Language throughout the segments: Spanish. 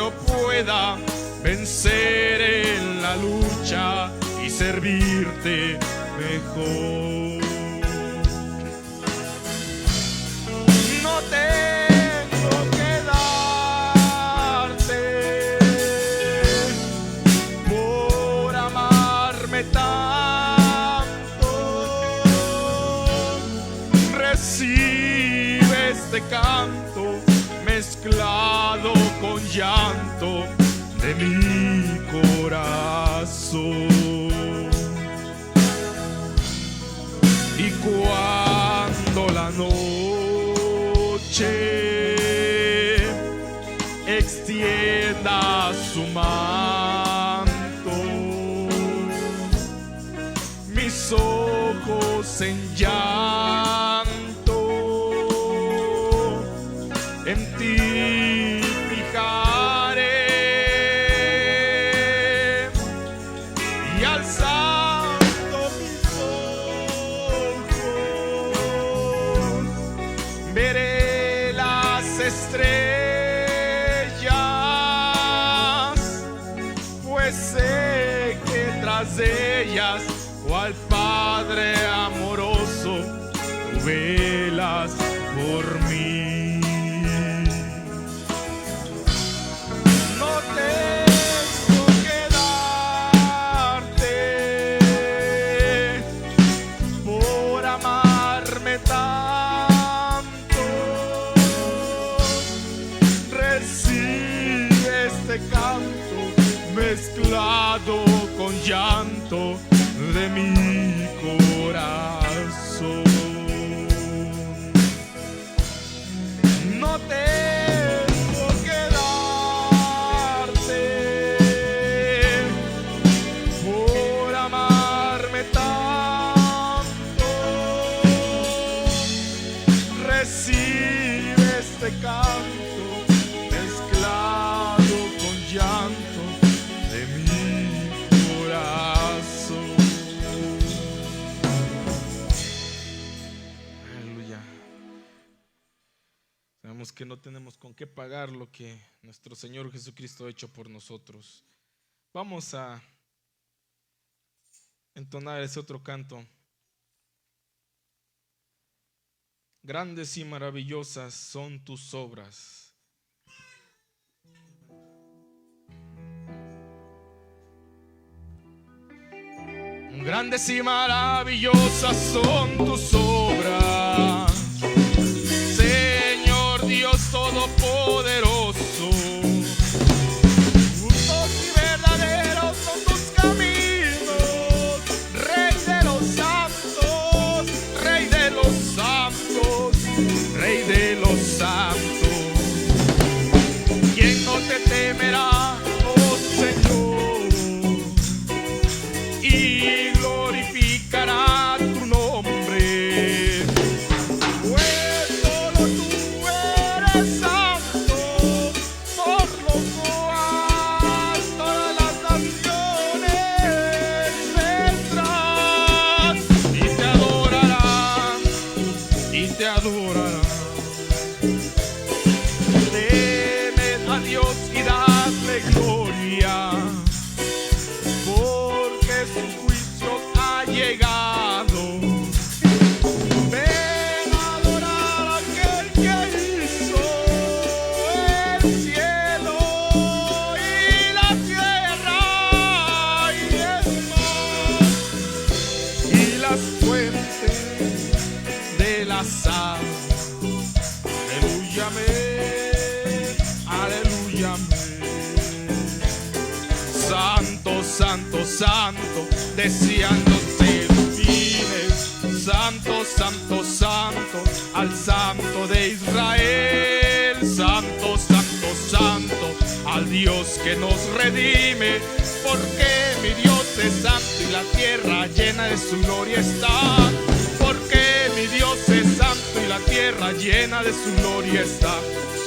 yo pueda vencer en la lucha y servirte mejor. No tengo que darte por amarme tanto. Recibe este canto mezclado con llanto de mi corazón. Y cuando la noche extienda su manto, mis ojos en llanto en ti fijaré, y alzando mis ojos veré las estrellas, pues sé que tras ellas, cual Padre amoroso, tú velas por mí. No tengo que darte por amarme tanto. Recibe este canto mezclado con llanto de mi corazón. No tengo que darte por amarme tanto. Recibe este canto mezclado con llanto de mi corazón. Aleluya. Sabemos que no tenemos con qué pagar lo que nuestro Señor Jesucristo ha hecho por nosotros. Vamos a entonar ese otro canto. Grandes y maravillosas son tus obras. Grandes y maravillosas son tus obras, Señor Dios Todopoderoso. Justos y verdaderos son tus caminos, Rey de los santos, Rey de los santos, Rey de los santos. ¿Quién no te temerá, oh Señor, y glorificará tu nombre? Pues solo tú eres santo, por lo cual todas las naciones vendrán y te adorarán, y te adorarán. Temed a Dios y dadle gloria, porque su juicio ha llegado. Ven a adorar a aquel que hizo el cielo y la tierra y el mar y las fuentes de las aguas. Aleluya, amén, aleluya, amén. Santo, santo, santo, decían los serafines. Santo, santo, santo, al santo de Israel. Santo, santo, santo, al Dios que nos redime. Porque mi Dios es santo y la tierra llena de su gloria está. Porque mi Dios es santo y la tierra llena de su gloria está.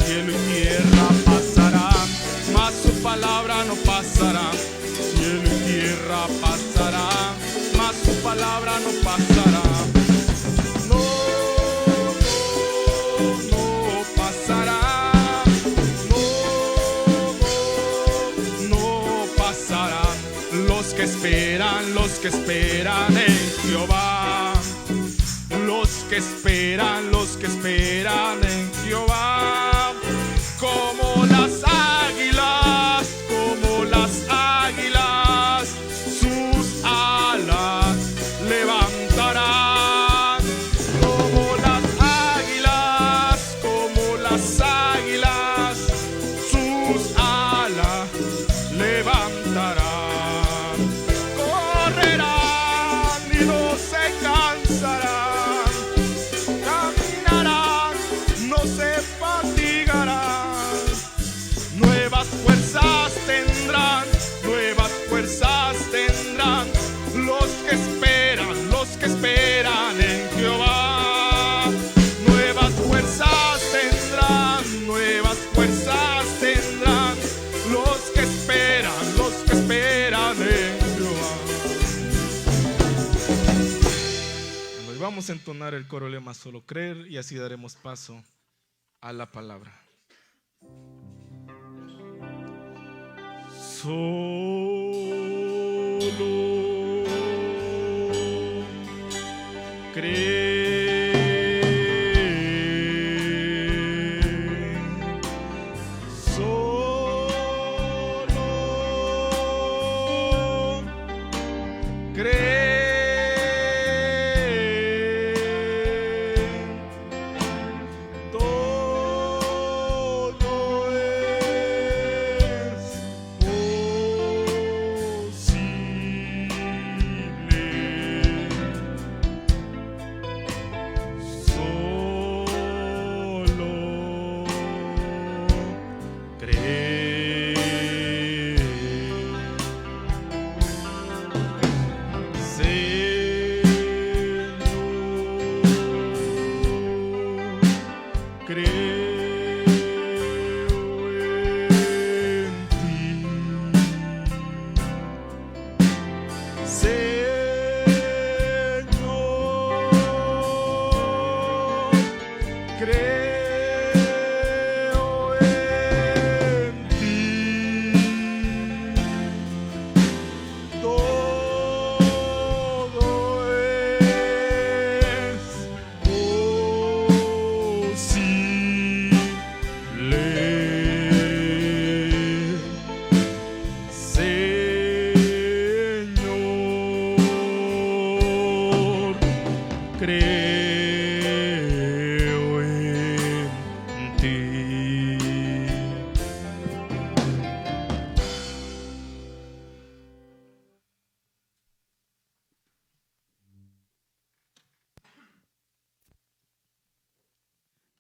Cielo y tierra pasarán, mas su palabra no pasará. Cielo y tierra pasarán, mas su palabra no pasará. No, no, no pasará. No, no, los que esperan en Jehová. Los que esperan en Jehová. Como las águilas, sus alas levantarán. Como las águilas, sus alas levantarán. Correrán y no se cansarán, caminarán, no se fatigarán. Nuevas fuerzas tendrán los que esperan en Jehová. Nuevas fuerzas tendrán los que esperan en Jehová. Hoy vamos a entonar el coro lema Solo Creer, y así daremos paso a la palabra. Solo creer, solo creer.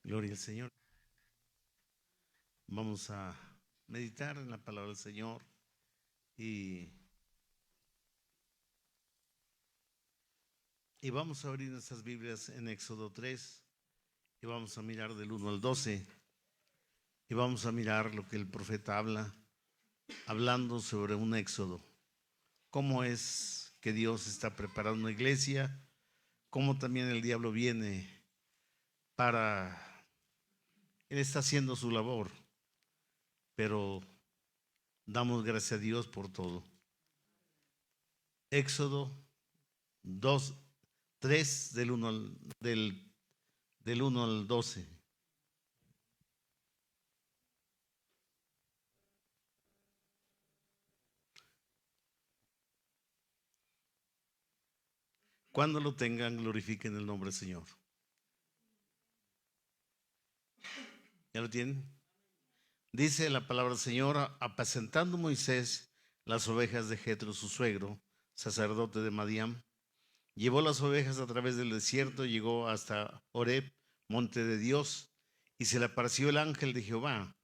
Gloria al Señor. Vamos a meditar en la palabra del Señor y vamos a abrir nuestras Biblias en Éxodo 3 y vamos a mirar del 1 al 12 y vamos a mirar lo que el profeta habla, hablando sobre un éxodo. Cómo es que Dios está preparando una iglesia, cómo también el diablo viene para... Él está haciendo su labor, pero damos gracias a Dios por todo. Éxodo 3 del 1 al 12. Cuando lo tengan, glorifiquen el nombre del Señor. ¿Ya lo tienen? Dice la palabra del Señor: apacentando Moisés las ovejas de Jetro, su suegro, sacerdote de Madián, llevó las ovejas a través del desierto, llegó hasta Horeb, monte de Dios, y se le apareció el ángel de Jehová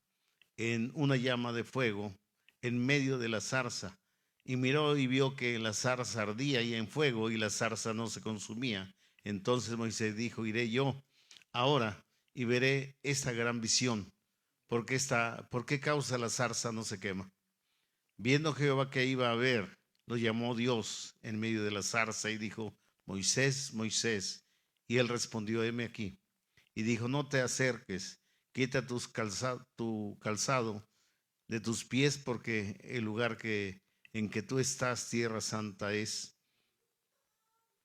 en una llama de fuego en medio de la zarza, y miró y vio que la zarza ardía y en fuego, y la zarza no se consumía. Entonces Moisés dijo: iré yo ahora y veré esta gran visión. ¿Por qué causa la zarza no se quema? Viendo Jehová que iba a ver, lo llamó Dios en medio de la zarza y dijo: Moisés, Moisés. Y él respondió: heme aquí. Y dijo: no te acerques, quita tu calzado de tus pies, porque el lugar en que tú estás, tierra santa es.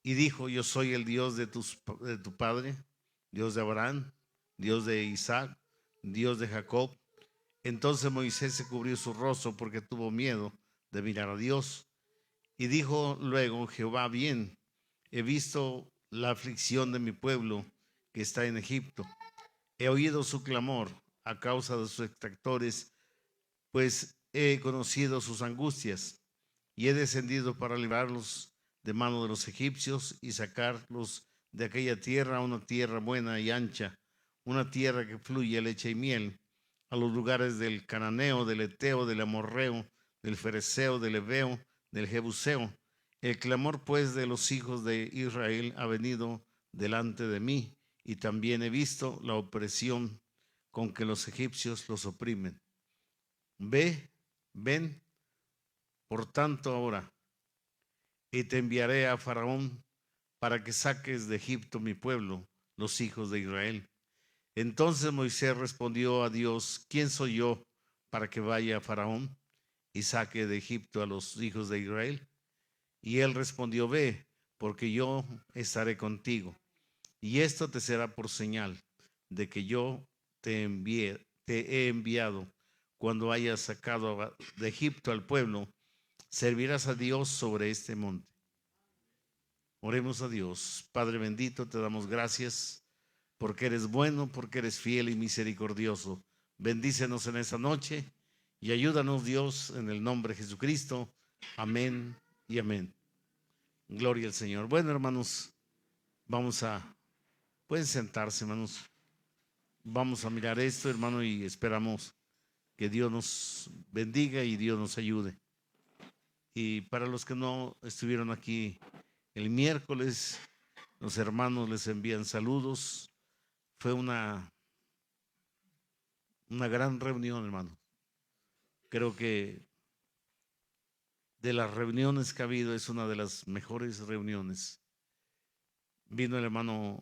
Y dijo, yo soy el Dios de tu padre, Dios de Abraham, Dios de Isaac, Dios de Jacob. Entonces Moisés se cubrió su rostro porque tuvo miedo de mirar a Dios. Y dijo luego Jehová, bien, he visto la aflicción de mi pueblo que está en Egipto. He oído su clamor a causa de sus extractores, pues he conocido sus angustias y he descendido para librarlos de mano de los egipcios y sacarlos de aquella tierra a una tierra buena y ancha, una tierra que fluye leche y miel, a los lugares del cananeo, del eteo, del amorreo, del fereceo, del heveo, del jebuseo. El clamor pues de los hijos de Israel ha venido delante de mí, y también he visto la opresión con que los egipcios los oprimen. Ven, por tanto ahora, y te enviaré a Faraón para que saques de Egipto mi pueblo, los hijos de Israel. Entonces Moisés respondió a Dios, ¿quién soy yo para que vaya a Faraón y saque de Egipto a los hijos de Israel? Y él respondió, ve, porque yo estaré contigo. Y esto te será por señal de que yo te he enviado. Cuando hayas sacado de Egipto al pueblo, servirás a Dios sobre este monte. Oremos a Dios. Padre bendito, te damos gracias porque eres bueno, porque eres fiel y misericordioso. Bendícenos en esta noche y ayúdanos, Dios, en el nombre de Jesucristo. Amén y amén. Gloria al Señor. Bueno, hermanos, pueden sentarse, hermanos. Vamos a mirar esto, hermano, y esperamos que Dios nos bendiga y Dios nos ayude. Y para los que no estuvieron aquí el miércoles, los hermanos les envían saludos. Fue una gran reunión, hermano. Creo que de las reuniones que ha habido es una de las mejores reuniones. Vino el hermano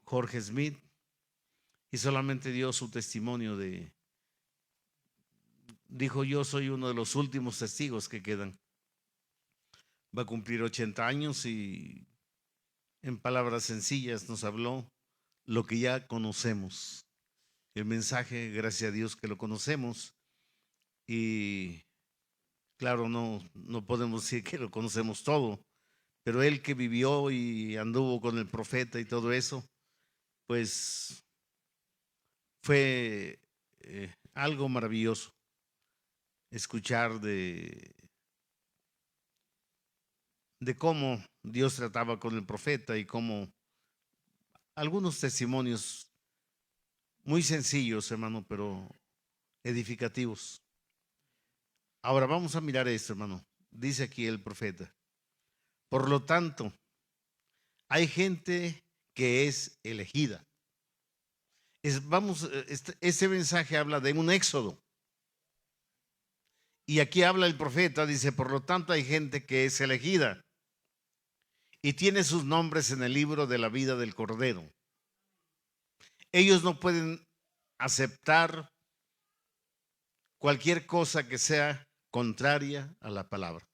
Jorge Smith y solamente dio su testimonio dijo, yo soy uno de los últimos testigos que quedan. Va a cumplir 80 años y en palabras sencillas nos habló lo que ya conocemos. El mensaje, gracias a Dios que lo conocemos, y claro, no podemos decir que lo conocemos todo, pero él que vivió y anduvo con el profeta y todo eso, pues fue algo maravilloso escuchar de cómo Dios trataba con el profeta y cómo algunos testimonios muy sencillos, hermano, pero edificativos. Ahora vamos a mirar esto, hermano. Dice aquí el profeta: por lo tanto, hay gente que es elegida. Este mensaje habla de un éxodo. Y aquí habla el profeta, dice, por lo tanto hay gente que es elegida y tiene sus nombres en el libro de la vida del Cordero. Ellos no pueden aceptar cualquier cosa que sea contraria a la palabra.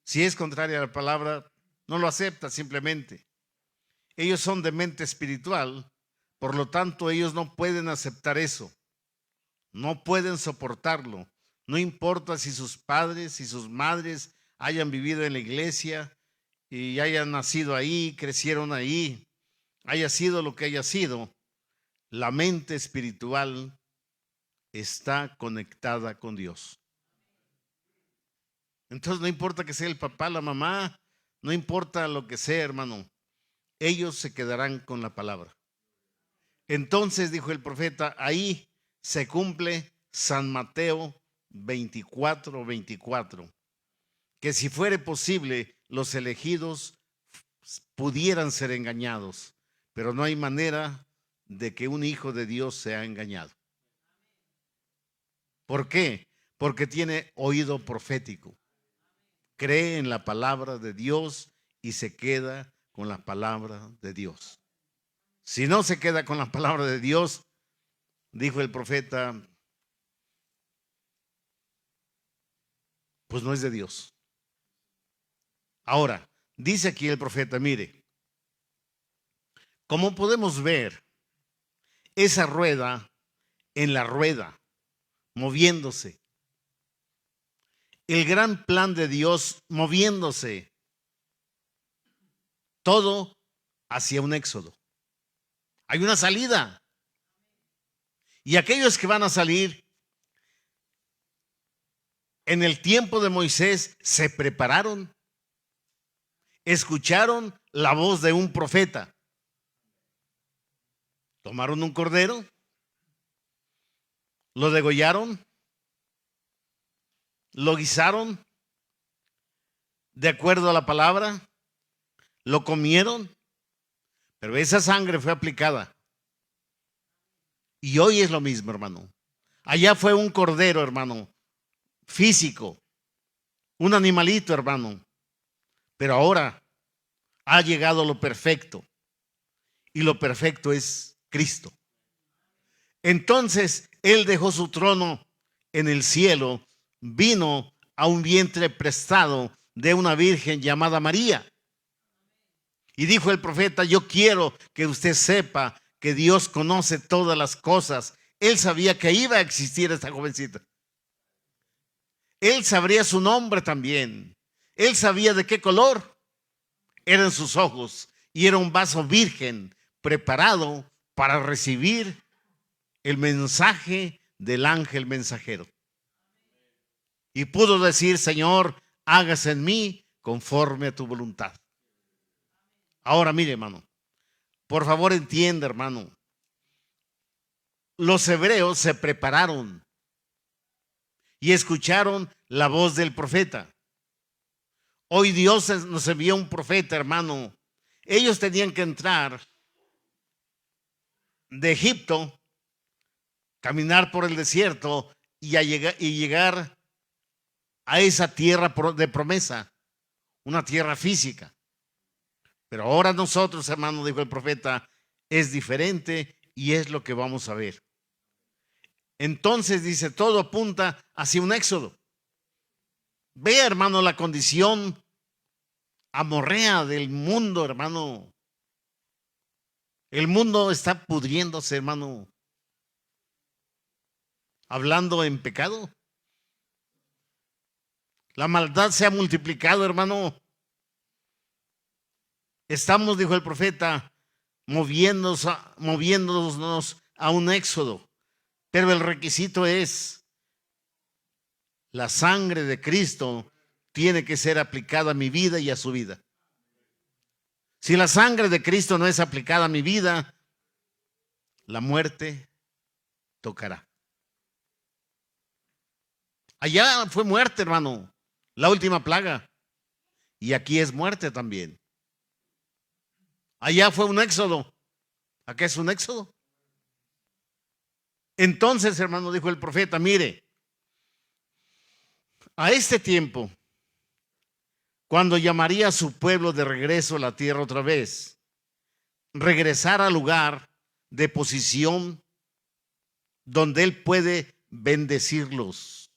Si es contraria a la palabra, no lo acepta simplemente. Ellos son de mente espiritual, por lo tanto ellos no pueden aceptar eso. No pueden soportarlo. No importa si sus padres y sus madres hayan vivido en la iglesia y hayan nacido ahí, crecieron ahí, haya sido lo que haya sido, la mente espiritual está conectada con Dios. Entonces no importa que sea el papá, la mamá, no importa lo que sea, hermano, ellos se quedarán con la palabra. Entonces dijo el profeta, ahí se cumple San Mateo 24:24, que si fuere posible los elegidos pudieran ser engañados, pero no hay manera de que un hijo de Dios sea engañado. ¿Por qué? Porque tiene oído profético, cree en la palabra de Dios y se queda con la palabra de Dios. Si no se queda con la palabra de Dios, dijo el profeta, pues no es de Dios. Ahora, dice aquí el profeta, mire, como podemos ver esa rueda en la rueda, moviéndose. El gran plan de Dios moviéndose. Todo hacia un éxodo. Hay una salida. Y aquellos que van a salir en el tiempo de Moisés se prepararon. Escucharon la voz de un profeta. Tomaron un cordero, lo degollaron, lo guisaron de acuerdo a la palabra, lo comieron, pero esa sangre fue aplicada. Y hoy es lo mismo, hermano. Allá fue un cordero, hermano, físico, un animalito, hermano, pero ahora ha llegado lo perfecto, y lo perfecto es Cristo. Entonces Él dejó su trono en el cielo, vino a un vientre prestado de una virgen llamada María. Y dijo el profeta, yo quiero que usted sepa que Dios conoce todas las cosas. Él sabía que iba a existir esta jovencita. Él sabría su nombre también. Él sabía de qué color eran sus ojos. Y era un vaso virgen preparado para recibir el mensaje del ángel mensajero. Y pudo decir, Señor, hágase en mí conforme a tu voluntad. Ahora mire, hermano, por favor entienda, hermano. Los hebreos se prepararon y escucharon la voz del profeta. Hoy Dios nos envió un profeta, hermano. Ellos tenían que entrar de Egipto, caminar por el desierto y llegar a esa tierra de promesa, una tierra física. Pero ahora nosotros, hermano, dijo el profeta, es diferente y es lo que vamos a ver. Entonces dice, todo apunta hacia un éxodo. Ve, hermano, la condición amorrea del mundo, hermano. El mundo está pudriéndose, hermano. Hablando en pecado. La maldad se ha multiplicado, hermano. Estamos, dijo el profeta, moviéndonos a un éxodo. Pero el requisito es la sangre de Cristo tiene que ser aplicada a mi vida y a su vida. Si la sangre de Cristo no es aplicada a mi vida, la muerte tocará. Allá fue muerte, hermano, la última plaga. Y aquí es muerte también. Allá fue un éxodo. Acá es un éxodo. Entonces, hermano, dijo el profeta, mire, a este tiempo, cuando llamaría a su pueblo de regreso a la tierra otra vez, regresar al lugar de posición donde Él puede bendecirlos.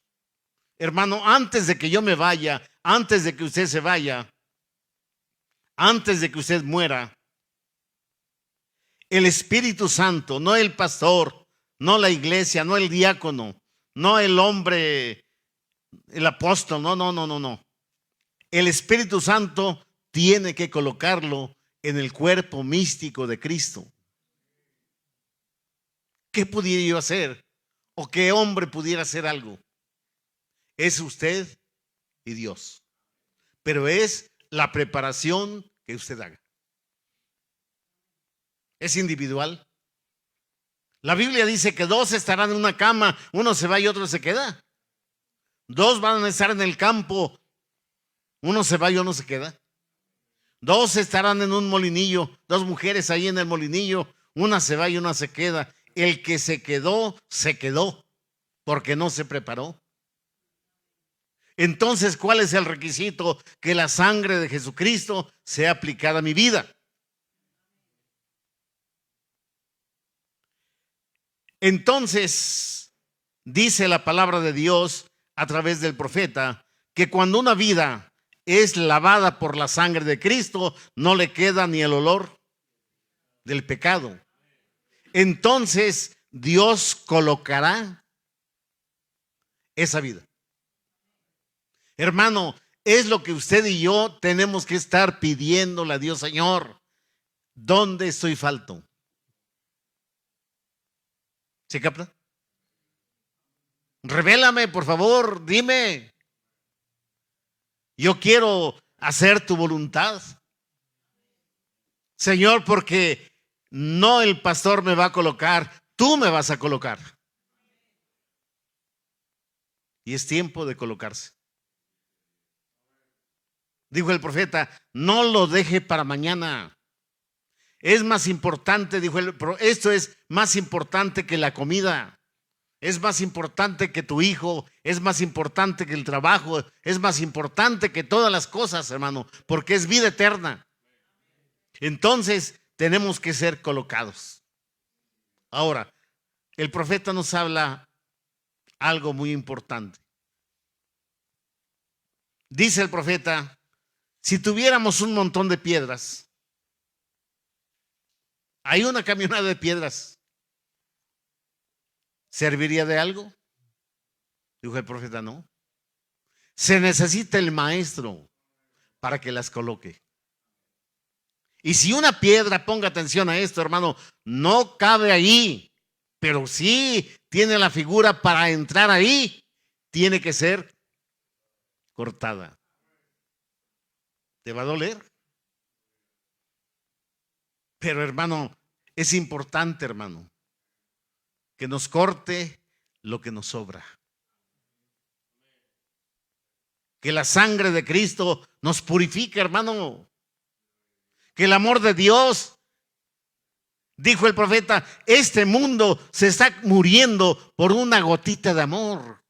Hermano, antes de que yo me vaya, antes de que usted se vaya, antes de que usted muera, el Espíritu Santo, no el pastor, no la iglesia, no el diácono, no el hombre, el apóstol, no. El Espíritu Santo tiene que colocarlo en el cuerpo místico de Cristo. ¿Qué pudiera yo hacer? ¿O qué hombre pudiera hacer algo? Es usted y Dios. Pero es la preparación que usted haga. Es individual. La Biblia dice que dos estarán en una cama, uno se va y otro se queda. Dos van a estar en el campo, uno se va y uno se queda. Dos estarán en un molinillo, dos mujeres ahí en el molinillo, una se va y una se queda. El que se quedó, porque no se preparó. Entonces, ¿cuál es el requisito? Que la sangre de Jesucristo sea aplicada a mi vida. Entonces, dice la palabra de Dios a través del profeta, que cuando una vida es lavada por la sangre de Cristo, no le queda ni el olor del pecado. Entonces Dios colocará esa vida. Hermano, es lo que usted y yo tenemos que estar pidiéndole a Dios. Señor, ¿dónde estoy falto? ¿Se capta? Revélame, por favor, dime. Yo quiero hacer tu voluntad, Señor, porque no el pastor me va a colocar, tú me vas a colocar. Y es tiempo de colocarse. Dijo el profeta, no lo deje para mañana. Es más importante, dijo esto es más importante que la comida. Es más importante que tu hijo, es más importante que el trabajo, es más importante que todas las cosas, hermano, porque es vida eterna. Entonces tenemos que ser colocados. Ahora, el profeta nos habla algo muy importante. Dice el profeta, si tuviéramos un montón de piedras, hay una camioneta de piedras, ¿serviría de algo? Dijo el profeta, no. Se necesita el maestro para que las coloque. Y si una piedra, ponga atención a esto, hermano, no cabe ahí, pero sí tiene la figura para entrar ahí, tiene que ser cortada. ¿Te va a doler? Pero hermano, es importante, hermano, que nos corte lo que nos sobra. Que la sangre de Cristo nos purifique, hermano. Que el amor de Dios, dijo el profeta, este mundo se está muriendo por una gotita de amor.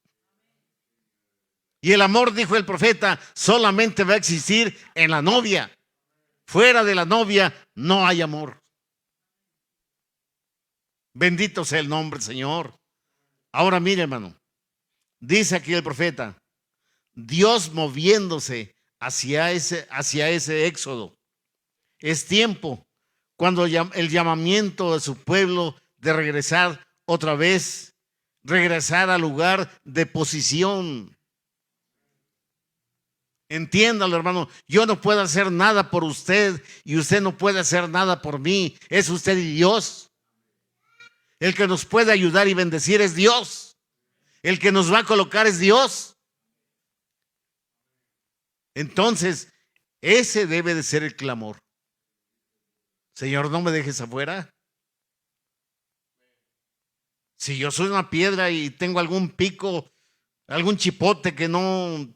Y el amor, dijo el profeta, solamente va a existir en la novia. Fuera de la novia no hay amor. Bendito sea el nombre del Señor. Ahora mire, hermano, dice aquí el profeta, Dios moviéndose hacia ese éxodo. Es tiempo cuando el llamamiento de su pueblo de regresar otra vez, regresar al lugar de posición. Entiéndalo, hermano, yo no puedo hacer nada por usted y usted no puede hacer nada por mí. Es usted y Dios. El que nos puede ayudar y bendecir es Dios. El que nos va a colocar es Dios. Entonces, ese debe de ser el clamor. Señor, no me dejes afuera. Si yo soy una piedra y tengo algún pico, algún chipote que no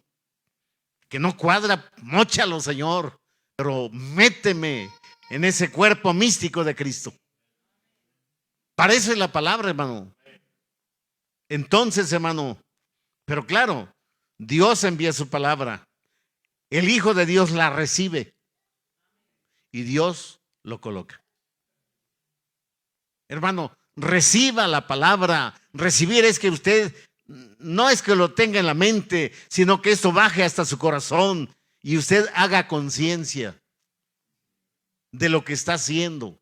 cuadra, móchalo, Señor. Pero méteme en ese cuerpo místico de Cristo. Para eso es la palabra, hermano. Entonces, hermano, pero claro, Dios envía su palabra. El Hijo de Dios la recibe y Dios lo coloca. Hermano, reciba la palabra. Recibir es que usted no es que lo tenga en la mente, sino que esto baje hasta su corazón y usted haga conciencia de lo que está haciendo.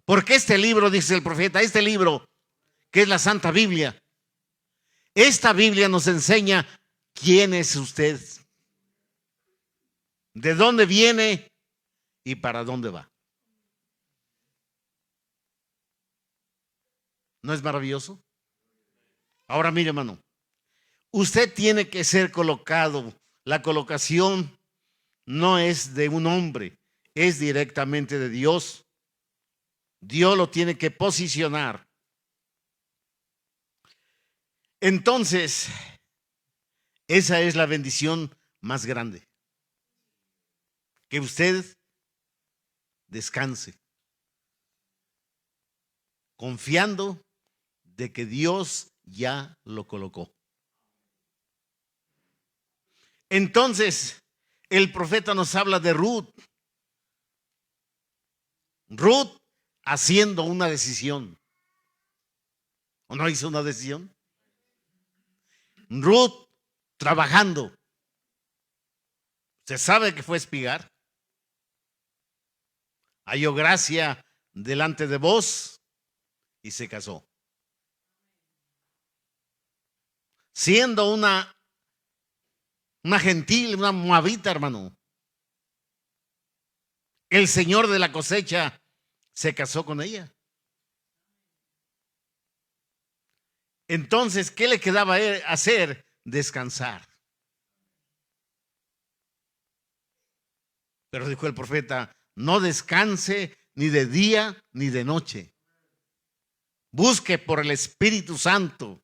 Porque este libro, dice el profeta, este libro que es la Santa Biblia, esta Biblia nos enseña quién es usted, de dónde viene y para dónde va. ¿No es maravilloso? Ahora mire, hermano, usted tiene que ser colocado. La colocación no es de un hombre, es directamente de Dios. Dios lo tiene que posicionar. Entonces, esa es la bendición más grande. Que usted descanse, confiando de que Dios ya lo colocó. Entonces, el profeta nos habla de Ruth. Ruth haciendo una decisión. ¿O no hizo una decisión? Ruth trabajando. ¿Se sabe que fue espigar? Halló gracia delante de vos y se casó. Siendo una gentil, una moabita, hermano. El Señor de la cosecha se casó con ella. Entonces, ¿qué le quedaba hacer? Descansar. Pero dijo el profeta, no descanse ni de día ni de noche. Busque por el Espíritu Santo.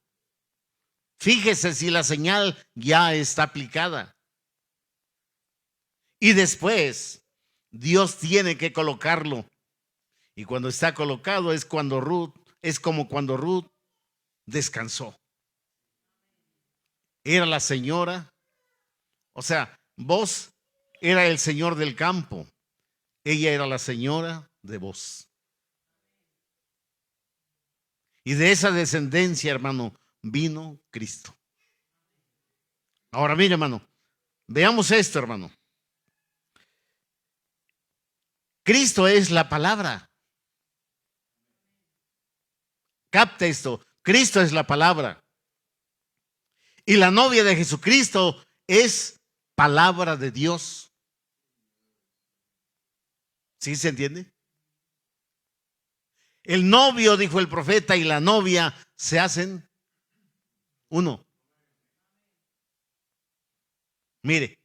Fíjese si la señal ya está aplicada. Y después, Dios tiene que colocarlo. Y cuando está colocado es como cuando Ruth descansó. Era la señora, o sea, vos era el señor del campo. Ella era la señora de vos. Y de esa descendencia, hermano, vino Cristo. Ahora mire, hermano, veamos esto, hermano. Cristo es la palabra. Capta esto. Cristo es la palabra. Y la novia de Jesucristo es palabra de Dios. ¿Sí se entiende? El novio, dijo el profeta, y la novia se hacen uno. Mire,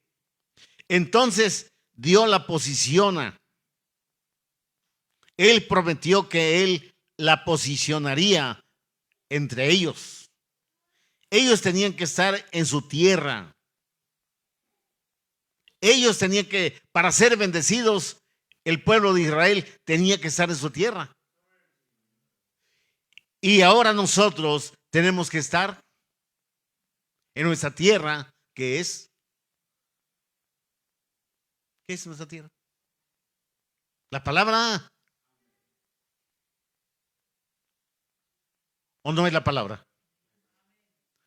entonces Dios la posiciona. Él prometió que Él la posicionaría entre ellos. Ellos tenían que estar en su tierra. Ellos tenían que, para ser bendecidos, el pueblo de Israel tenía que estar en su tierra. Y ahora nosotros tenemos que estar en nuestra tierra, que es. ¿Qué es nuestra tierra? La palabra. ¿O no es la palabra?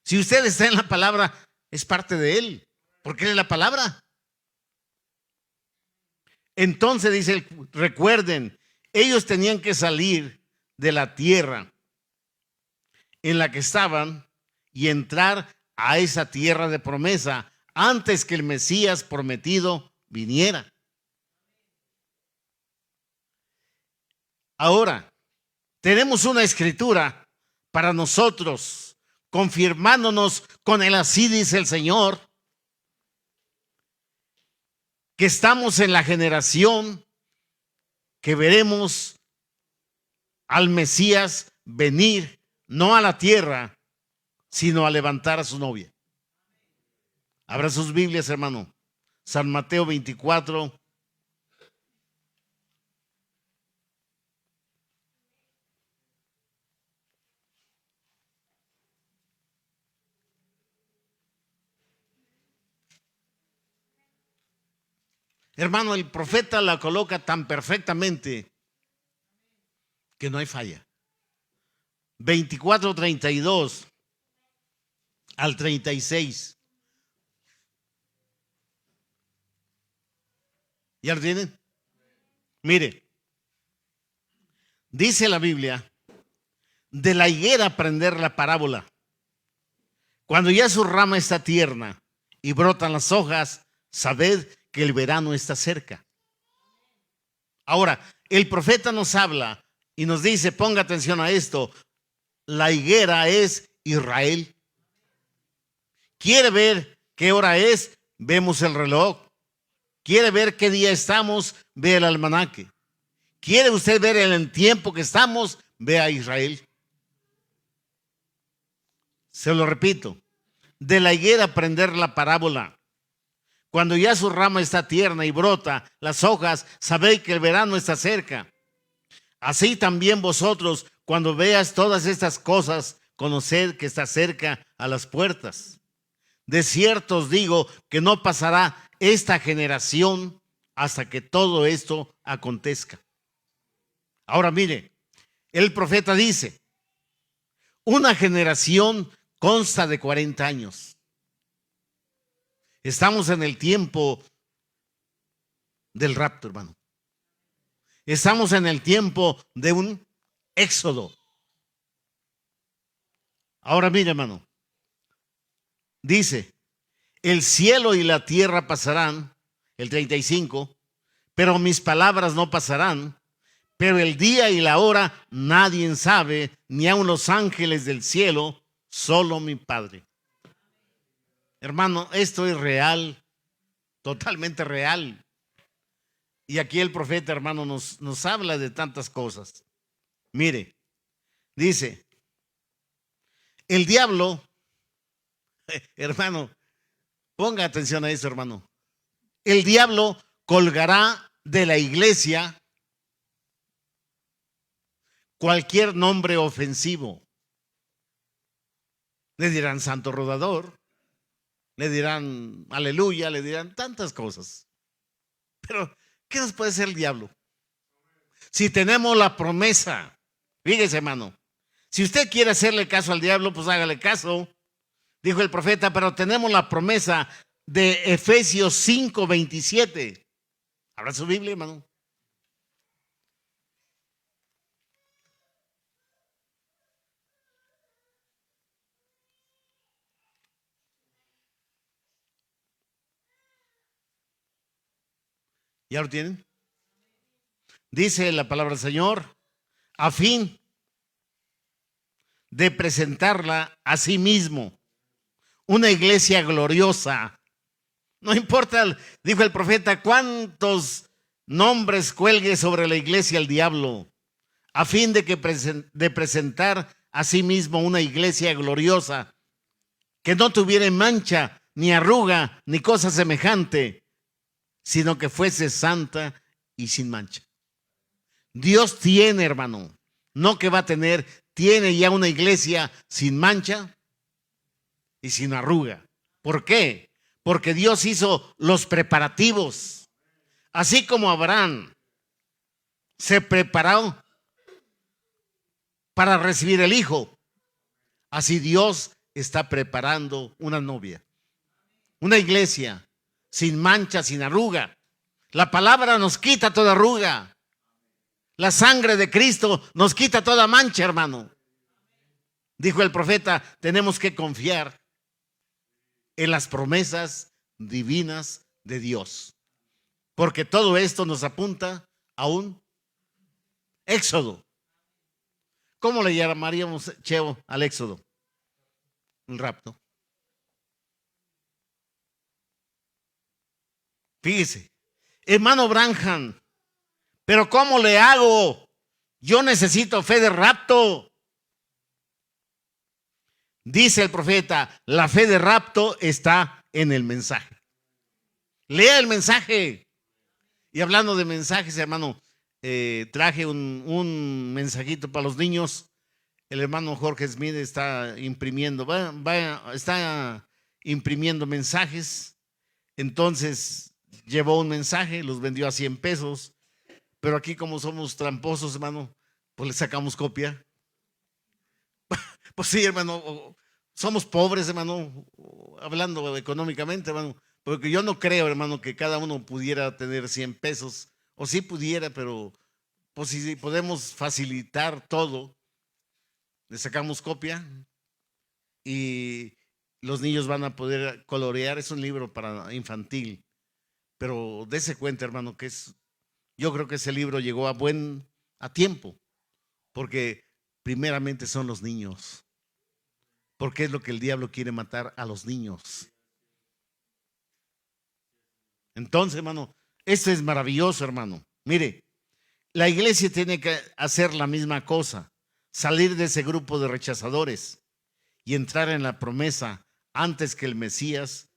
Si usted está en la palabra, es parte de Él, porque Él es la palabra. Entonces dice, recuerden, ellos tenían que salir de la tierra en la que estaban y entrar a esa tierra de promesa antes que el Mesías prometido viniera. Ahora, tenemos una escritura para nosotros, confirmándonos con el así dice el Señor, que estamos en la generación que veremos al Mesías venir, no a la tierra, sino a levantar a su novia. Abra sus Biblias, hermano. San Mateo 24. Hermano, el profeta la coloca tan perfectamente que no hay falla. 24:32 al 36. ¿Ya lo tienen? Mire, dice la Biblia, de la higuera aprender la parábola. Cuando ya su rama está tierna y brotan las hojas, sabed que el verano está cerca. Ahora, el profeta nos habla y nos dice, ponga atención a esto, la higuera es Israel. ¿Quiere ver qué hora es? Vemos el reloj. ¿Quiere ver qué día estamos? Ve el almanaque. ¿Quiere usted ver el tiempo que estamos? Ve a Israel. Se lo repito, de la higuera aprender la parábola. Cuando ya su rama está tierna y brota las hojas, sabéis que el verano está cerca. Así también vosotros, cuando veas todas estas cosas, conoced que está cerca a las puertas. De cierto os digo que no pasará esta generación hasta que todo esto acontezca. Ahora mire, el profeta dice, una generación consta de 40 años. Estamos en el tiempo del rapto, hermano. Estamos en el tiempo de un éxodo. Ahora mira, hermano. Dice, el cielo y la tierra pasarán, el 35, pero mis palabras no pasarán. Pero el día y la hora nadie sabe, ni aun los ángeles del cielo, solo mi Padre. Hermano, esto es real, totalmente real. Y aquí el profeta, hermano, nos habla de tantas cosas. Mire, dice, el diablo, hermano, ponga atención a esto, hermano. El diablo colgará de la iglesia cualquier nombre ofensivo. Le dirán santo rodador, le dirán aleluya, le dirán tantas cosas. Pero, ¿qué nos puede hacer el diablo? Si tenemos la promesa, fíjese, hermano, si usted quiere hacerle caso al diablo, pues hágale caso, dijo el profeta, pero tenemos la promesa de Efesios 5:27. ¿Habrá su Biblia, hermano? ¿Ya lo tienen? Dice la palabra del Señor, a fin de presentarla a sí mismo, una iglesia gloriosa. No importa, dijo el profeta, cuántos nombres cuelgue sobre la iglesia el diablo, a fin de presentar a sí mismo una iglesia gloriosa, que no tuviera mancha, ni arruga, ni cosa semejante, sino que fuese santa y sin mancha. Dios tiene, hermano, no que va a tener, tiene ya una iglesia sin mancha y sin arruga. ¿Por qué? Porque Dios hizo los preparativos. Así como Abraham se preparó para recibir el hijo, así Dios está preparando una novia, una iglesia sin mancha, sin arruga. La palabra nos quita toda arruga. La sangre de Cristo nos quita toda mancha, hermano. Dijo el profeta, tenemos que confiar en las promesas divinas de Dios. Porque todo esto nos apunta a un éxodo. ¿Cómo le llamaríamos, Cheo, al éxodo? Un rapto. Fíjese, hermano Branham, pero ¿cómo le hago? Yo necesito fe de rapto. Dice el profeta, la fe de rapto está en el mensaje. Lea el mensaje. Y hablando de mensajes, hermano, traje un mensajito para los niños. El hermano Jorge Smith está imprimiendo, está imprimiendo mensajes. Entonces llevó un mensaje, los vendió a 100 pesos. Pero aquí, como somos tramposos, hermano, pues le sacamos copia. Pues sí, hermano, somos pobres, hermano, hablando económicamente, hermano, porque yo no creo, hermano, que cada uno pudiera tener 100 pesos, o sí pudiera, pero pues si podemos facilitar todo, le sacamos copia y los niños van a poder colorear. Es un libro para infantil, pero dése cuenta, hermano, que yo creo que ese libro llegó a tiempo, porque primeramente son los niños. Porque es lo que el diablo quiere matar, a los niños. Entonces, hermano, esto es maravilloso, hermano. Mire, la iglesia tiene que hacer la misma cosa, salir de ese grupo de rechazadores y entrar en la promesa antes que el Mesías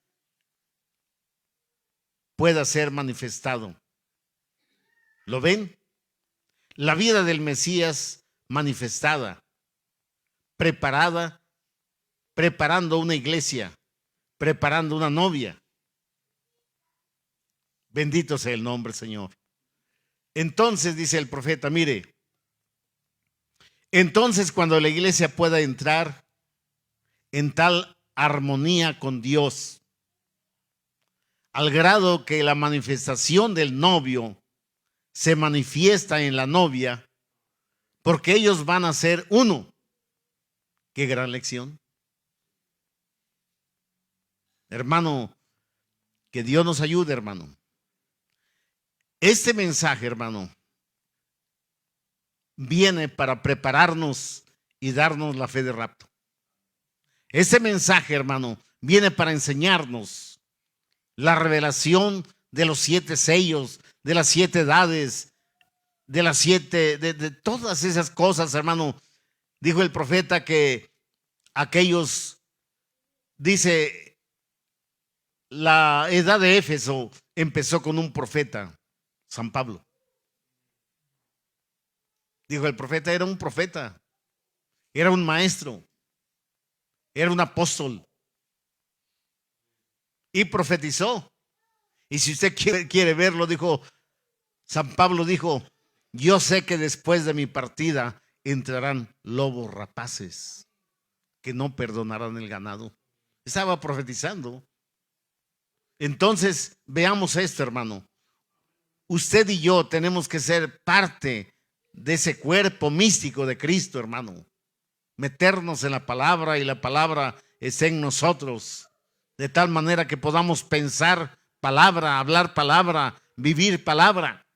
pueda ser manifestado. ¿Lo ven? La vida del Mesías manifestada, preparada, preparando una iglesia, preparando una novia. Bendito sea el nombre, Señor. Entonces, dice el profeta, mire, entonces cuando la iglesia pueda entrar en tal armonía con Dios, al grado que la manifestación del novio se manifiesta en la novia, porque ellos van a ser uno. Qué gran lección. Hermano, que Dios nos ayude, hermano. Este mensaje, hermano, viene para prepararnos y darnos la fe de rapto. Ese mensaje, hermano, viene para enseñarnos la revelación de los 7 sellos, de las 7 edades, de todas esas cosas, hermano. Dijo el profeta que aquellos, dice, la edad de Éfeso empezó con un profeta, San Pablo. Dijo el profeta, era un profeta, era un maestro, era un apóstol y profetizó. Y si usted quiere verlo, dijo, San Pablo dijo, yo sé que después de mi partida entrarán lobos rapaces que no perdonarán el ganado. Estaba profetizando. Entonces, veamos esto, hermano. Usted y yo tenemos que ser parte de ese cuerpo místico de Cristo, hermano. Meternos en la palabra y la palabra es en nosotros, de tal manera que podamos pensar palabra, hablar palabra, vivir palabra.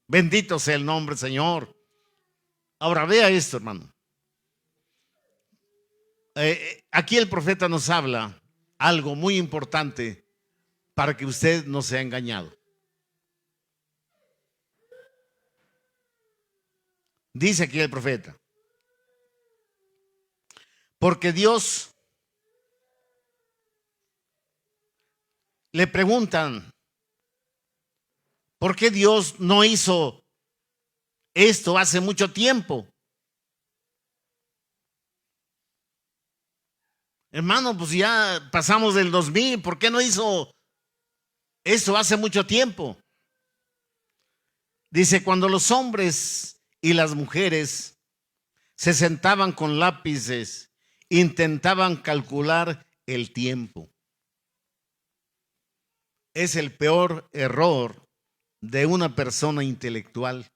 Bendito sea el nombre, Señor. Ahora vea esto, hermano. Aquí el profeta nos habla algo muy importante para que usted no sea engañado. Dice aquí el profeta, porque Dios, le preguntan, ¿por qué Dios no hizo esto hace mucho tiempo? Hermano, pues ya pasamos del 2000, ¿por qué no hizo esto hace mucho tiempo? Dice, cuando los hombres y las mujeres se sentaban con lápices, intentaban calcular el tiempo. Es el peor error de una persona intelectual.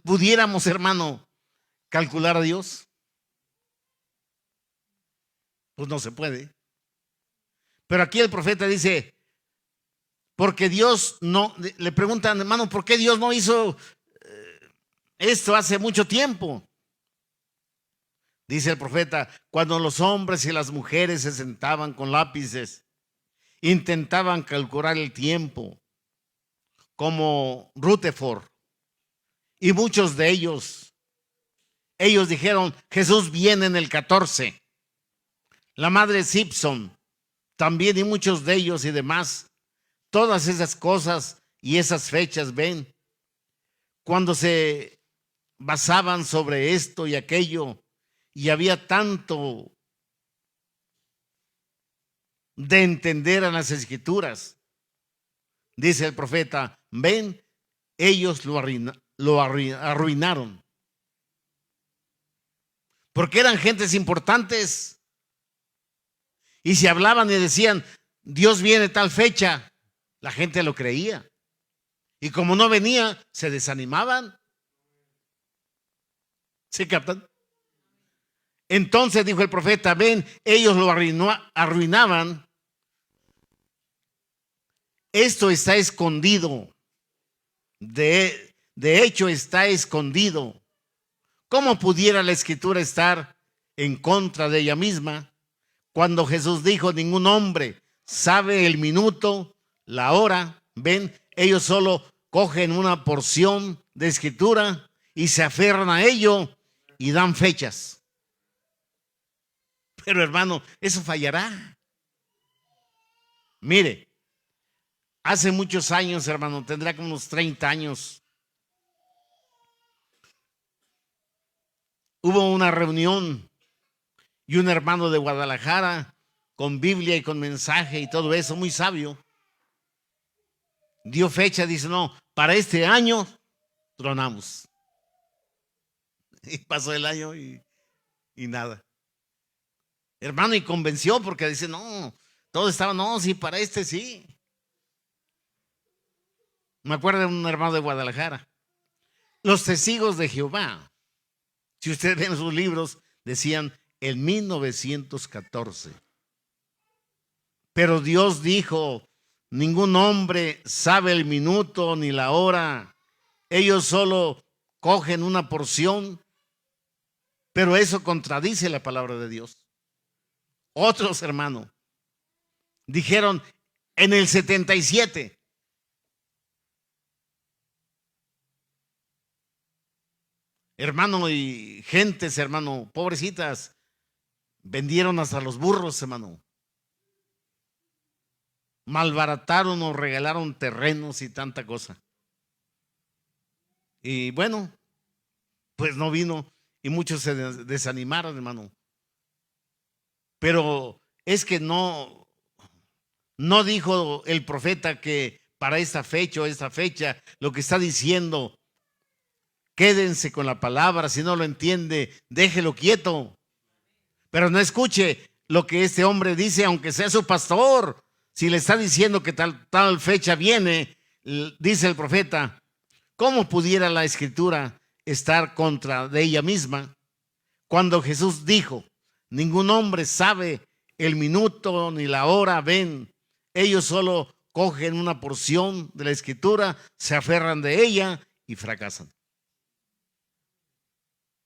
¿Pudiéramos, hermano, calcular a Dios? Pues no se puede. Pero aquí el profeta dice, porque Dios no, le preguntan, hermano, ¿por qué Dios no hizo esto hace mucho tiempo? Dice el profeta, cuando los hombres y las mujeres se sentaban con lápices, intentaban calcular el tiempo, como Rutherford, y muchos de ellos dijeron, Jesús viene en el 14. La madre Simpson también, y muchos de ellos y demás, todas esas cosas y esas fechas, ven, cuando se basaban sobre esto y aquello, y había tanto de entender en las escrituras, dice el profeta, ven, ellos lo arruinaron, porque eran gentes importantes, y si hablaban y decían, Dios viene tal fecha, la gente lo creía, y como no venía, se desanimaban. ¿Sí captan? Entonces dijo el profeta, ven, ellos lo arruinaban. Esto está escondido. De hecho, está escondido. ¿Cómo pudiera la escritura estar en contra de ella misma? Cuando Jesús dijo, ningún hombre sabe el minuto, la hora. Ven, ellos solo cogen una porción de escritura y se aferran a ello y dan fechas. Pero hermano, eso fallará. Mire, hace muchos años, hermano, tendrá como unos 30 años, hubo una reunión y un hermano de Guadalajara con Biblia y con mensaje y todo eso, muy sabio, dio fecha, dice, no, para este año tronamos. Y pasó el año y y nada. Hermano, y convenció porque dice, no, todo estaba, no, sí, para este sí. Me acuerdo de un hermano de Guadalajara. Los testigos de Jehová, si ustedes ven sus libros, decían en 1914. Pero Dios dijo, ningún hombre sabe el minuto ni la hora. Ellos solo cogen una porción, pero eso contradice la palabra de Dios. Otros, hermano, dijeron en el 77. Hermano, y gentes, hermano, pobrecitas, vendieron hasta los burros, hermano. Malbarataron o regalaron terrenos y tanta cosa. Y bueno, pues no vino y muchos se desanimaron, hermano. Pero es que no dijo el profeta que para esta fecha o esta fecha, lo que está diciendo, quédense con la palabra, si no lo entiende, déjelo quieto. Pero no escuche lo que este hombre dice, aunque sea su pastor. Si le está diciendo que tal fecha viene, dice el profeta, ¿cómo pudiera la escritura estar contra de ella misma? Cuando Jesús dijo, ningún hombre sabe el minuto ni la hora, ven, ellos solo cogen una porción de la escritura, se aferran de ella y fracasan.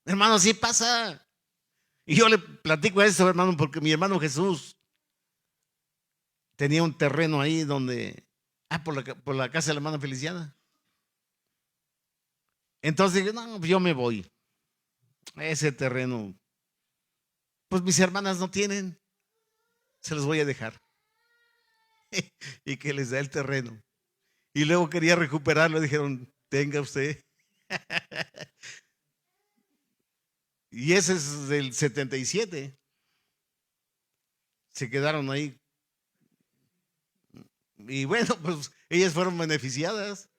Hermano, así pasa. Y yo le platico esto, hermano, porque mi hermano Jesús tenía un terreno ahí donde, por la casa de la hermana Feliciana. Entonces dije, no, yo me voy. Ese terreno, pues mis hermanas no tienen, se los voy a dejar. Y que les da el terreno. Y luego quería recuperarlo, dijeron, tenga usted. Y ese es del 77. Se quedaron ahí. Y bueno, pues ellas fueron beneficiadas.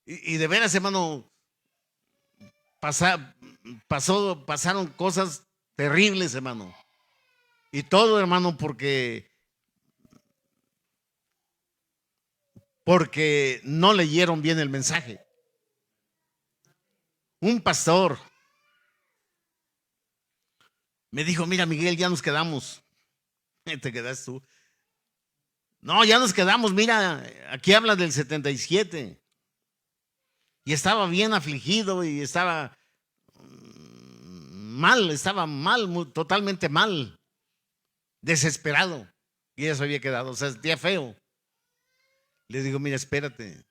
Y de veras, hermano, pasaron cosas terribles, hermano. Y todo, hermano, porque no leyeron bien el mensaje. Un pastor me dijo, mira, Miguel, ya nos quedamos. Te quedas tú. No, ya nos quedamos, mira, aquí habla del 77. Y estaba bien afligido y estaba mal, totalmente mal, desesperado. Y ya se había quedado, o sea, sentía feo. Le digo, mira, espérate.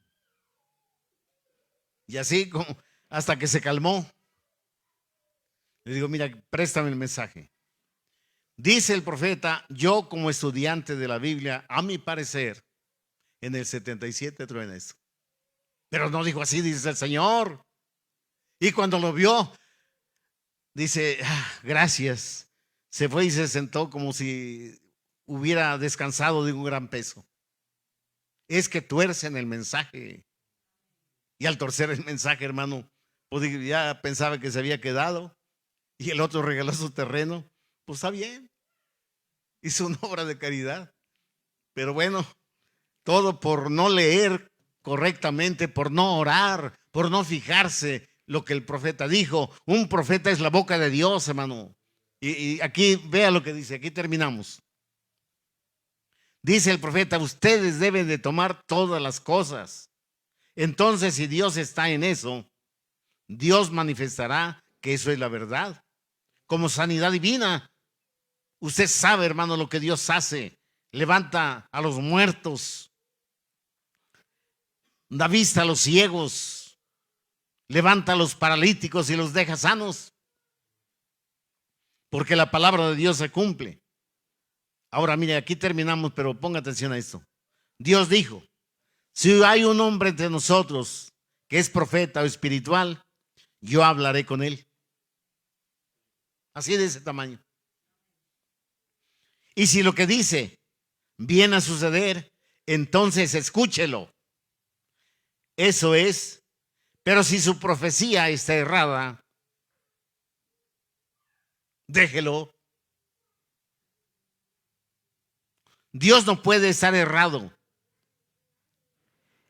Y así como hasta que se calmó. Le digo, mira, préstame el mensaje. Dice el profeta, yo como estudiante de la Biblia, a mi parecer, en el 77 truena esto. Pero no dijo así, dice el Señor. Y cuando lo vio, dice, gracias. Se fue y se sentó como si hubiera descansado de un gran peso. Es que tuercen el mensaje. Y al torcer el mensaje, hermano, pues ya pensaba que se había quedado. Y el otro regaló su terreno. Pues está bien. Hizo una obra de caridad. Pero bueno, todo por no leer correctamente, por no orar, por no fijarse lo que el profeta dijo. Un profeta es la boca de Dios, hermano. Y aquí vea lo que dice, aquí terminamos. Dice el profeta, ustedes deben de tomar todas las cosas. Entonces, si Dios está en eso, Dios manifestará que eso es la verdad. Como sanidad divina, usted sabe, hermano, lo que Dios hace. Levanta a los muertos, da vista a los ciegos, levanta a los paralíticos y los deja sanos. Porque la palabra de Dios se cumple. Ahora, mire, aquí terminamos, pero ponga atención a esto. Dios dijo, si hay un hombre entre nosotros que es profeta o espiritual, yo hablaré con él. Así de ese tamaño. Y si lo que dice viene a suceder, entonces escúchelo. Eso es. Pero si su profecía está errada, déjelo. Dios no puede estar errado.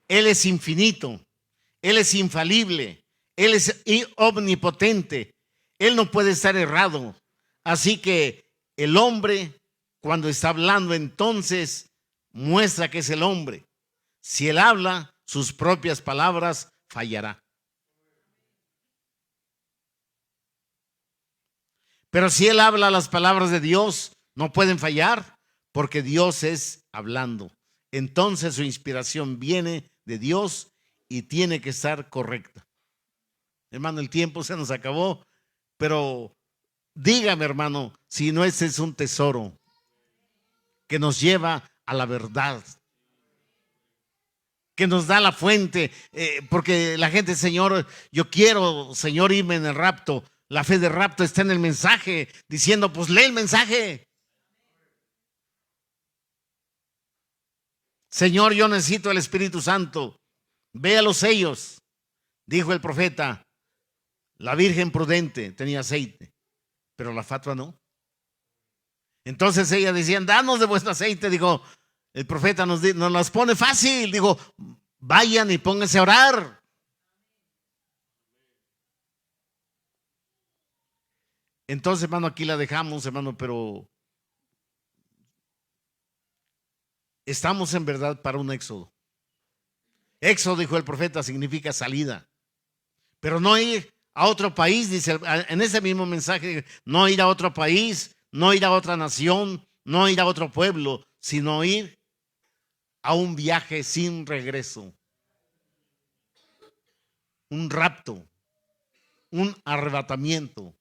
Él es infinito, Él es infalible, Él es omnipotente. Él no puede estar errado. Así que el hombre, cuando está hablando, entonces muestra que es el hombre. Si él habla sus propias palabras, fallará. Pero si él habla las palabras de Dios, no pueden fallar, porque Dios es hablando. Entonces su inspiración viene de Dios y tiene que estar correcta. Hermano, el tiempo se nos acabó, pero dígame, hermano, si no ese es un tesoro que nos lleva a la verdad, que nos da la fuente, porque la gente, Señor, yo quiero, Señor, irme en el rapto. La fe de rapto está en el mensaje, diciendo, pues lee el mensaje. Señor, yo necesito el Espíritu Santo. Vea los sellos. Dijo el profeta, la virgen prudente tenía aceite, pero la fatua no. Entonces ella decía, danos de vuestro aceite. Dijo, el profeta nos las pone fácil. Dijo, vayan y pónganse a orar. Entonces, hermano, aquí la dejamos, hermano, pero estamos en verdad para un éxodo. Éxodo, dijo el profeta, significa salida. Pero no ir a otro país, dice en ese mismo mensaje, no ir a otro país, no ir a otra nación, no ir a otro pueblo, sino ir a un viaje sin regreso. Un rapto, un arrebatamiento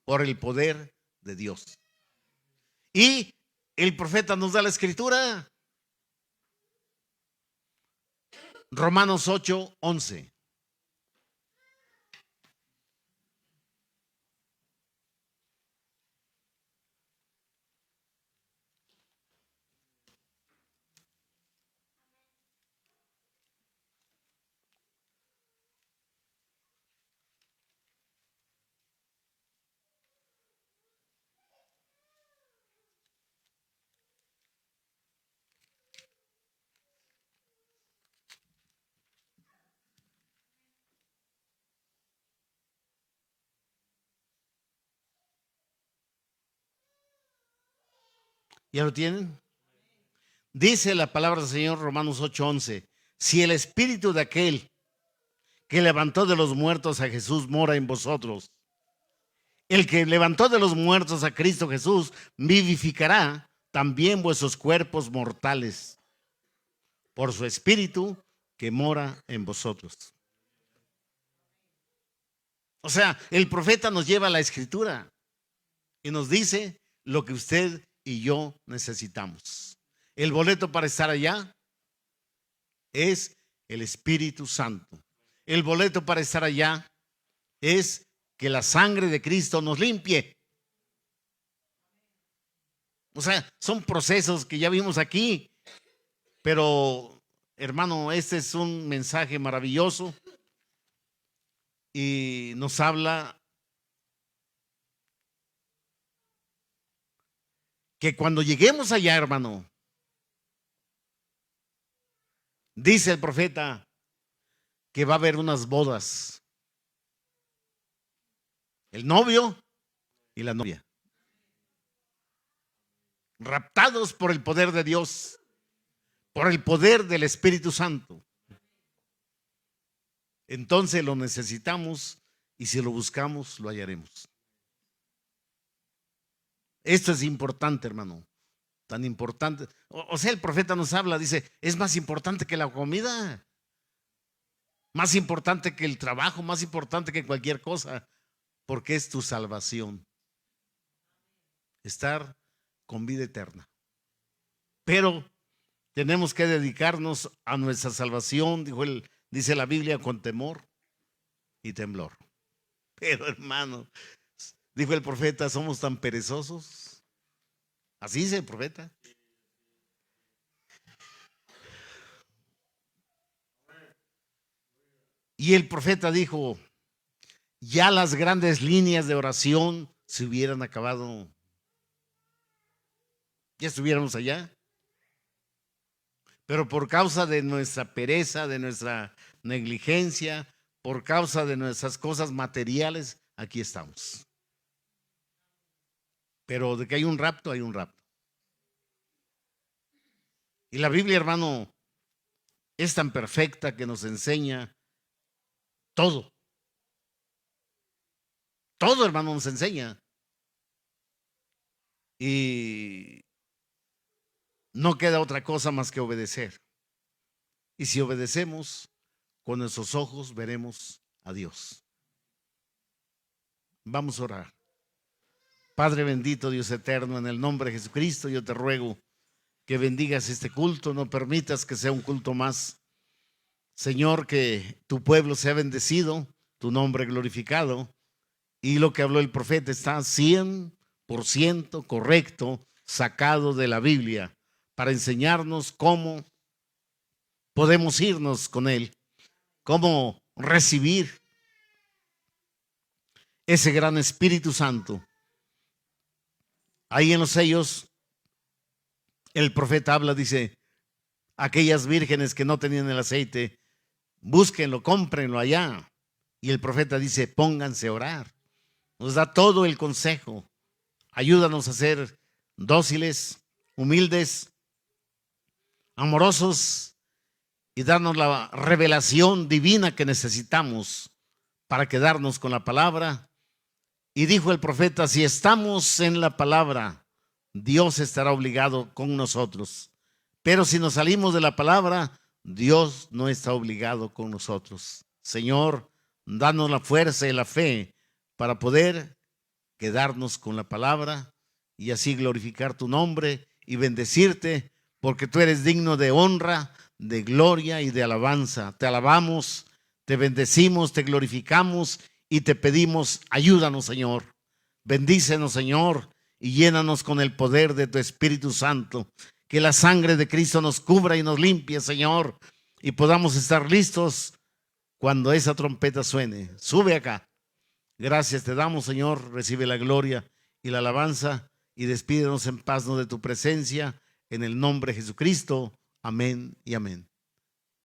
por el poder de Dios. Y el profeta nos da la escritura. Romanos 8:11. ¿Ya lo tienen? Dice la palabra del Señor, Romanos 8:11. Si el espíritu de aquel que levantó de los muertos a Jesús mora en vosotros, el que levantó de los muertos a Cristo Jesús vivificará también vuestros cuerpos mortales por su espíritu que mora en vosotros. O sea, el profeta nos lleva a la escritura y nos dice lo que usted y yo necesitamos. El boleto para estar allá es el Espíritu Santo. El boleto para estar allá es que la sangre de Cristo nos limpie. O sea, son procesos que ya vimos aquí, pero hermano, este es un mensaje maravilloso y nos habla que cuando lleguemos allá, hermano, dice el profeta que va a haber unas bodas. El novio y la novia. Raptados por el poder de Dios, por el poder del Espíritu Santo. Entonces lo necesitamos y si lo buscamos, lo hallaremos. Esto es importante, hermano. Tan importante. O sea, el profeta nos habla, dice, es más importante que la comida. Más importante que el trabajo, más importante que cualquier cosa. Porque es tu salvación. Estar con vida eterna. Pero tenemos que dedicarnos a nuestra salvación, dice la Biblia, con temor y temblor. Pero hermano, dijo el profeta, somos tan perezosos. Así dice el profeta. Y el profeta dijo, ya las grandes líneas de oración se hubieran acabado, ya estuviéramos allá. Pero por causa de nuestra pereza, de nuestra negligencia, por causa de nuestras cosas materiales, aquí estamos. Pero de que hay un rapto, hay un rapto. Y la Biblia, hermano, es tan perfecta que nos enseña todo. Todo, hermano, nos enseña. Y no queda otra cosa más que obedecer. Y si obedecemos, con nuestros ojos veremos a Dios. Vamos a orar. Padre bendito, Dios eterno, en el nombre de Jesucristo, yo te ruego que bendigas este culto, no permitas que sea un culto más. Señor, que tu pueblo sea bendecido, tu nombre glorificado, y lo que habló el profeta está 100% correcto, sacado de la Biblia, para enseñarnos cómo podemos irnos con Él, cómo recibir ese gran Espíritu Santo. Ahí en los sellos, el profeta habla, dice, aquellas vírgenes que no tenían el aceite, búsquenlo, cómprenlo allá. Y el profeta dice, pónganse a orar. Nos da todo el consejo. Ayúdanos a ser dóciles, humildes, amorosos y darnos la revelación divina que necesitamos para quedarnos con la palabra. Y dijo el profeta, si estamos en la palabra, Dios estará obligado con nosotros. Pero si nos salimos de la palabra, Dios no está obligado con nosotros. Señor, danos la fuerza y la fe para poder quedarnos con la palabra y así glorificar tu nombre y bendecirte, porque tú eres digno de honra, de gloria y de alabanza. Te alabamos, te bendecimos, te glorificamos y te pedimos, ayúdanos, Señor. Bendícenos, Señor, y llénanos con el poder de tu Espíritu Santo. Que la sangre de Cristo nos cubra y nos limpie, Señor, y podamos estar listos cuando esa trompeta suene. Sube acá. Gracias te damos, Señor. Recibe la gloria y la alabanza y despídenos en paz de tu presencia. En el nombre de Jesucristo. Amén y amén.